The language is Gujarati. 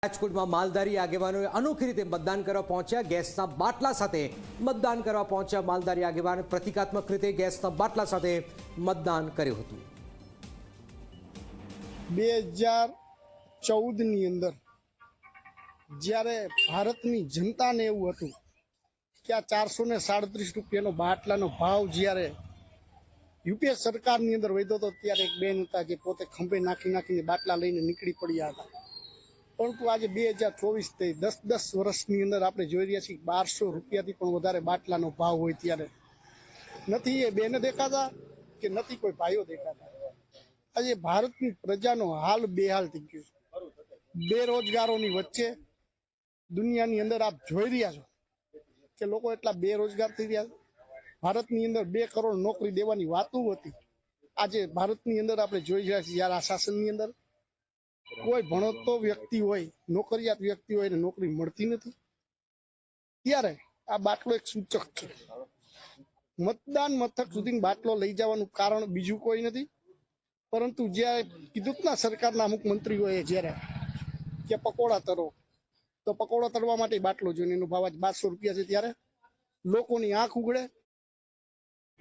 રાજકોટમાં માલધારી આગેવાનોએ અનોખી રીતે મતદાન કરવા પહોંચ્યા. ગેસના બાટલા સાથે મતદાન કરવા પહોંચ્યા માલધારી આગેવાન પ્રતિકાત્મક રીતે ગેસના બાટલા સાથે મતદાન કર્યું હતું. 2014ની અંદર જ્યારે ભારતની જનતાને એવું હતું કે આ 437 રૂપિયાનો બાટલાનો ભાવ જ્યારે યુપીએ સરકારની અંદર વધ્યો હતો, ત્યારે એક બેન હતા જે પોતે ખંભે નાખીને બાટલા લઈને નીકળી પડ્યા હતા. પરંતુ આજે 2024 થઈ 10 વર્ષની અંદર આપણે જોઈ રહ્યા છીએ 1200 રૂપિયાથી પણ વધારે બાટલાનો ભાવ હોય ત્યારે નથી એ બેને દેખાતા કે નથી કોઈ ભાઈઓ દેખાતા. આજે ભારતની પ્રજાનો હાલ બેહાલ થઈ ગયો છે. બેરોજગારોની વચ્ચે દુનિયાની અંદર આપ જોઈ રહ્યા છો કે લોકો એટલા બેરોજગાર થઈ રહ્યા છે. ભારતની અંદર 2 કરોડ નોકરી દેવાની વાતો હતી. આજે ભારતની અંદર આપણે જોઈ રહ્યા છીએ જ્યારે આ શાસનની અંદર કોઈ ભણતો વ્યક્તિ હોય, નોકરિયાત વ્યક્તિ હોય એને નોકરી મળતી નથી. ત્યારે આ બાટલો એક સૂચક છે. મતદાન મથક સુધી બાટલો લઈ જવાનું કારણ બીજું કોઈ નથી, પરંતુ જ્યારે કીધું સરકારના અમુક મંત્રીઓએ જ્યારે કે પકોડા તરો, તો પકોડા તરવા માટે બાટલો જોઈને એનો ભાવ આજ 1200 રૂપિયા છે. ત્યારે લોકોની આંખ ઉઘડે